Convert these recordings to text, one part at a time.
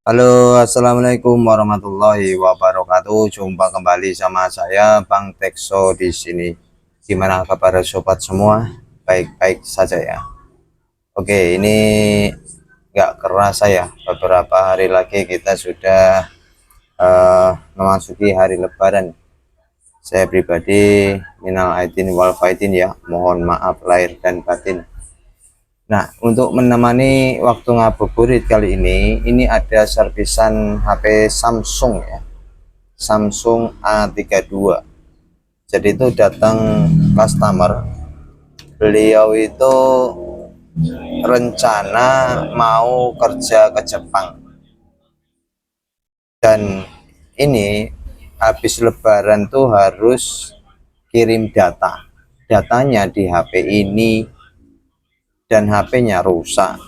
Halo, assalamualaikum warahmatullahi wabarakatuh. Jumpa kembali sama saya, Bang Tekso di sini. Gimana kabar sobat semua? Baik-baik saja ya. Oke, ini nggak kerasa ya. Beberapa hari lagi kita sudah memasuki hari Lebaran. Saya pribadi minal aidin wal faizin ya. Mohon maaf lahir dan batin. Nah, untuk menemani waktu ngabuburit kali ini ada servisan HP Samsung ya. Samsung A32. Jadi itu datang customer, beliau itu rencana mau kerja ke Jepang, dan ini habis lebaran tuh harus kirim datanya di HP ini, dan HP-nya rusak.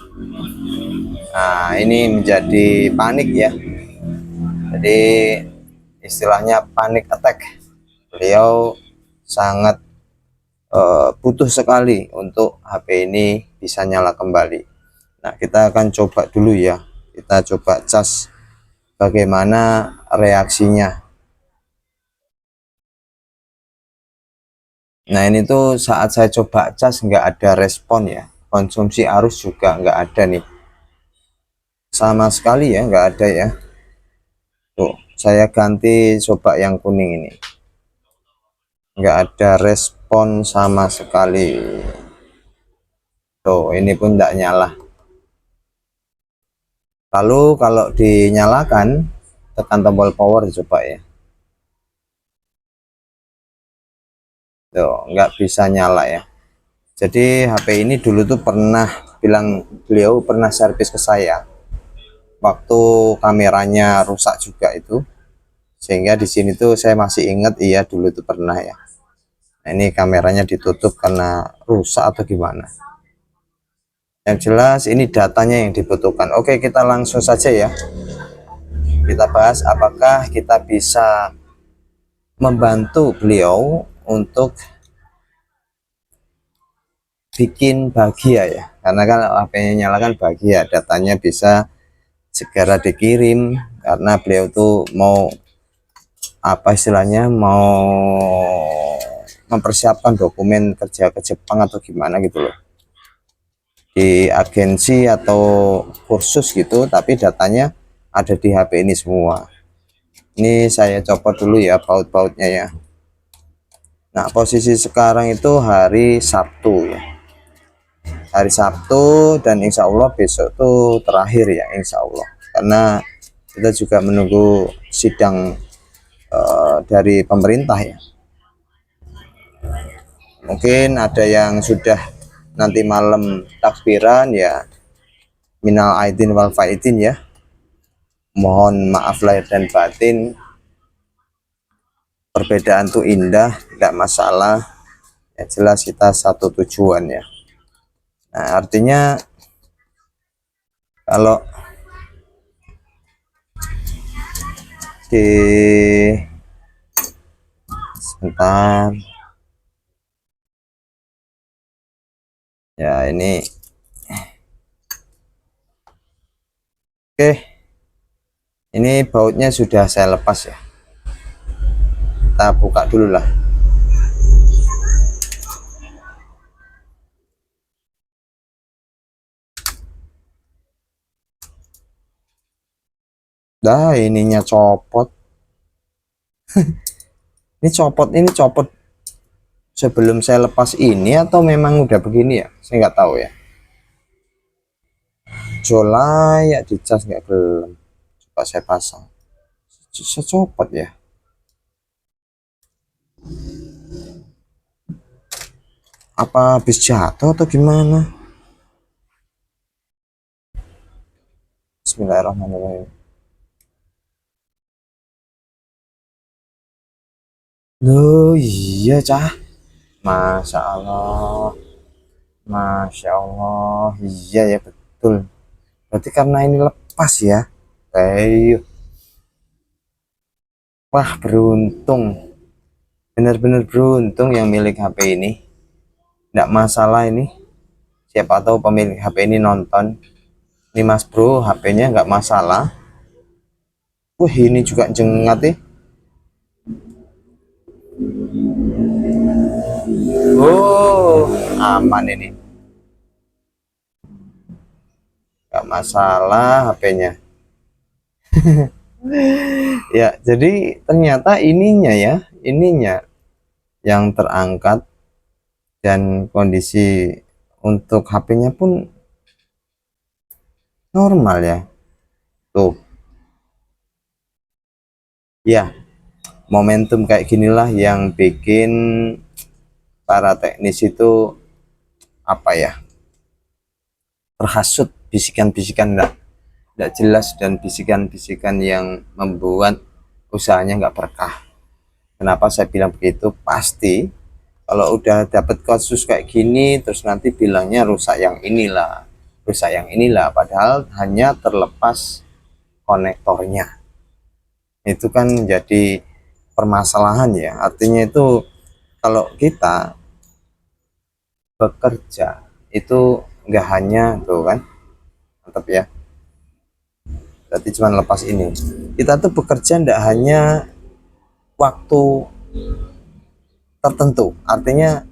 Nah, ini menjadi panik ya, jadi istilahnya panik attack. Beliau sangat butuh sekali untuk HP ini bisa nyala kembali. Nah, kita akan coba dulu ya, kita coba cas bagaimana reaksinya. Nah, ini tuh saat saya coba cas nggak ada respon ya, konsumsi arus juga nggak ada nih, sama sekali ya, nggak ada ya. Tuh, saya ganti coba yang kuning ini, nggak ada respon sama sekali. Tuh, ini pun nggak nyala. Lalu kalau dinyalakan, tekan tombol power coba ya. Tuh, nggak bisa nyala ya. Jadi HP ini dulu tuh pernah beliau pernah servis ke saya waktu kameranya rusak juga itu, sehingga di sini tuh saya masih ingat, iya dulu tuh pernah ya. Nah, ini kameranya ditutup karena rusak atau gimana. Yang jelas ini datanya yang dibutuhkan. Oke, kita langsung saja ya. Kita bahas apakah kita bisa membantu beliau untuk bikin bahagia ya, karena kan HP-nya nyala kan bahagia, datanya bisa segera dikirim, karena beliau tuh mau apa istilahnya, mau mempersiapkan dokumen kerja ke Jepang atau gimana gitu loh, di agensi atau kursus gitu, tapi datanya ada di HP ini semua. Ini saya copot dulu ya baut-bautnya ya. Nah, posisi sekarang itu hari Sabtu ya, hari Sabtu, dan insya Allah besok tuh terakhir ya, insya Allah, karena kita juga menunggu sidang dari pemerintah ya. Mungkin ada yang sudah nanti malam takbiran ya, minal aidin wal faizin ya, mohon maaf lahir dan batin. Perbedaan tuh indah, tidak masalah ya, jelas kita satu tujuan ya. Nah, artinya kalau di sebentar ya, ini oke, ini bautnya sudah saya lepas ya, kita buka dulu lah. Dah, ininya copot. Ini copot sebelum saya lepas ini atau memang udah begini ya, saya nggak tahu ya. Jolai ya, dicas nggak belum, coba saya pasang, saya copot ya. Apa habis jatuh atau gimana? Bismillahirrahmanirrahim. Loh iya cah, Masya Allah, Masya Allah, iya ya betul, berarti karena ini lepas ya. Ayo, wah beruntung, benar-benar beruntung yang milik HP ini. Nggak masalah ini, siapa tahu pemilik HP ini nonton. Ini Mas Bro, HP-nya nggak masalah, Wah, ini juga jengat nih. Oh, aman ini. Gak masalah HP-nya. Ya, jadi ternyata ininya yang terangkat, dan kondisi untuk HP-nya pun normal ya. Tuh, ya, momentum kayak ginilah yang bikin para teknis itu apa ya, terhasut bisikan-bisikan enggak jelas dan bisikan-bisikan yang membuat usahanya nggak berkah. Kenapa saya bilang begitu? Pasti kalau udah dapat kasus kayak gini terus nanti bilangnya rusak yang inilah, padahal hanya terlepas konektornya. Itu kan jadi permasalahan ya. Artinya itu kalau kita bekerja itu nggak hanya tuh kan, mantap ya, berarti cuma lepas ini. Kita tuh bekerja nggak hanya waktu tertentu, artinya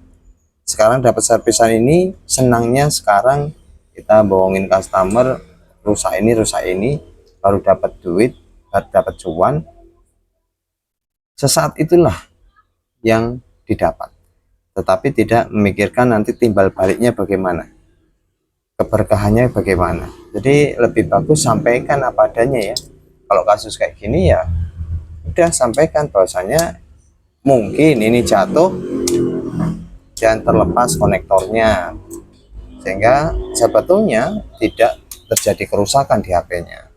sekarang dapat servisan ini, senangnya sekarang kita bohongin customer, rusak ini baru dapat duit, baru dapat cuan. Sesaat itulah yang didapat, tetapi tidak memikirkan nanti timbal baliknya bagaimana, keberkahannya bagaimana. Jadi lebih bagus sampaikan apa adanya ya. Kalau kasus kayak gini ya udah sampaikan bahwasanya mungkin ini jatuh dan terlepas konektornya, sehingga sebetulnya tidak terjadi kerusakan di HP-nya.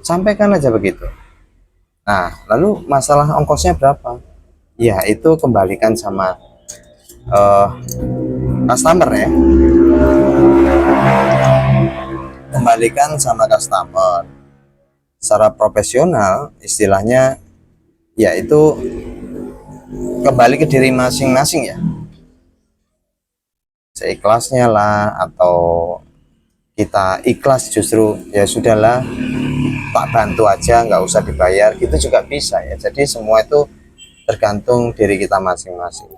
Sampaikan aja begitu. Nah, lalu masalah ongkosnya berapa? Ya, itu kembalikan sama customer ya. Kembalikan sama customer. Secara profesional, istilahnya, yaitu kembali ke diri masing-masing ya. Seikhlasnya lah, atau kita ikhlas justru ya sudahlah, tak bantu aja nggak usah dibayar, gitu juga bisa ya. Jadi semua itu tergantung diri kita masing-masing.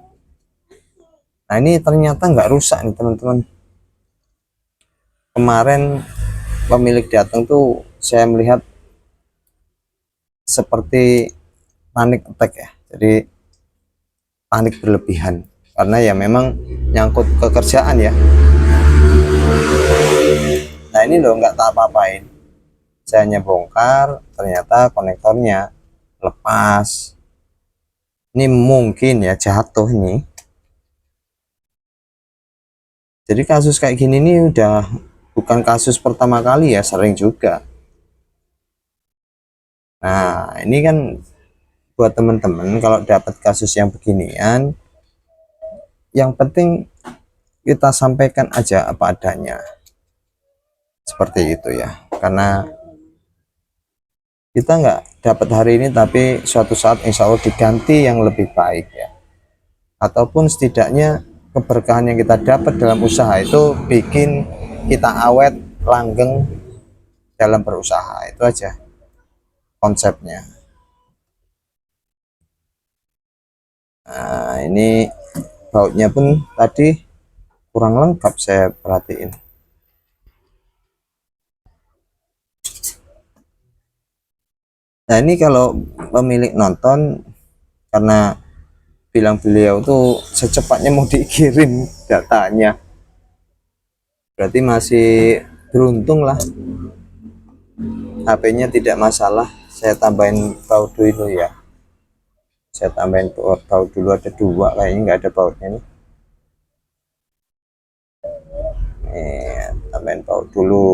Nah, ini ternyata nggak rusak nih teman-teman. Kemarin pemilik datang tuh saya melihat seperti panik attack ya, jadi panik berlebihan karena ya memang nyangkut kekerjaan ya. Nah, ini loh nggak tak apa-apain, saya hanya bongkar, ternyata konektornya lepas. Ini mungkin ya jatuh nih. Jadi kasus kayak gini nih udah bukan kasus pertama kali ya, sering juga. Nah, ini kan buat teman-teman kalau dapat kasus yang beginian, yang penting kita sampaikan aja apa adanya, seperti itu ya. Karena kita nggak dapat hari ini, tapi suatu saat insya Allah diganti yang lebih baik ya. Ataupun setidaknya keberkahan yang kita dapat dalam usaha itu bikin kita awet langgeng dalam berusaha. Itu aja konsepnya. Nah, ini bautnya pun tadi kurang lengkap saya perhatiin. Nah, ini kalau pemilik nonton, karena bilang beliau tuh secepatnya mau dikirim datanya, berarti masih beruntung lah, HP-nya tidak masalah. Saya tambahin baut dulu ya, saya tambahin baut dulu, ada dua kayaknya, nggak ada bautnya nih. Tambahin baut dulu.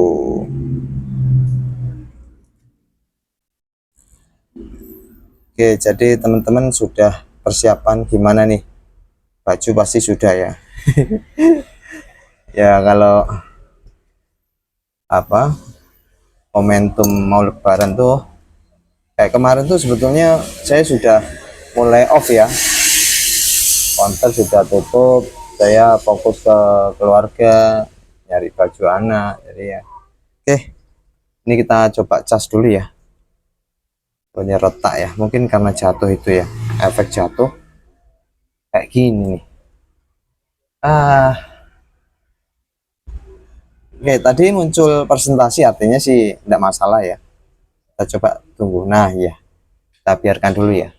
Oke, jadi teman-teman sudah persiapan gimana nih? Baju pasti sudah ya. Ya, kalau apa, momentum mau lebaran tuh kayak kemarin tuh sebetulnya saya sudah mulai off ya, konter sudah tutup, saya fokus ke keluarga, nyari baju anak. Jadi ya oke, ini kita coba cas dulu ya. Ini retak ya, mungkin karena jatuh itu ya, efek jatuh kayak gini nih. Oke, tadi muncul presentasi, artinya sih tidak masalah ya. Kita coba tunggu. Nah ya, kita biarkan dulu ya.